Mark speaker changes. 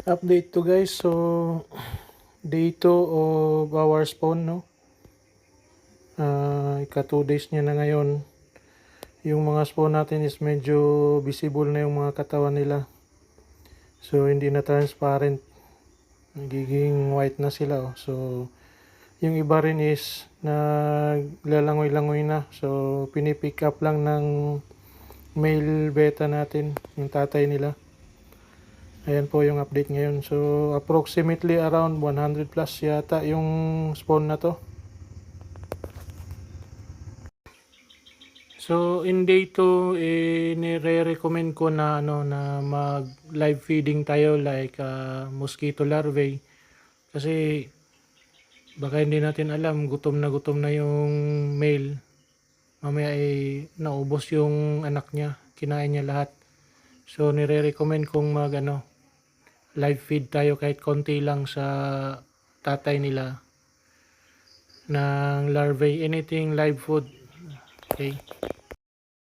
Speaker 1: Update to guys. So day 2 of our spawn, no? Ika 2 days niya na ngayon. Yung mga spawn natin is medyo visible na yung mga katawan nila. So hindi na transparent. Nagiging white na sila. Oh. So yung iba rin is naglalangoy-langoy na. So pinipick up lang ng male beta natin, yung tatay nila. Ayan po yung update ngayon. So approximately around 100 plus yata yung spawn na to. So in day 2, nire-recommend ko na na mag live feeding tayo like mosquito larvae. Kasi baka hindi natin alam, gutom na yung male. Mamaya ay naubos yung anak niya, kinain niya lahat. So nire-recommend kong mag live feed tayo kahit konti lang sa tatay nila ng larvae, anything live food. Okay.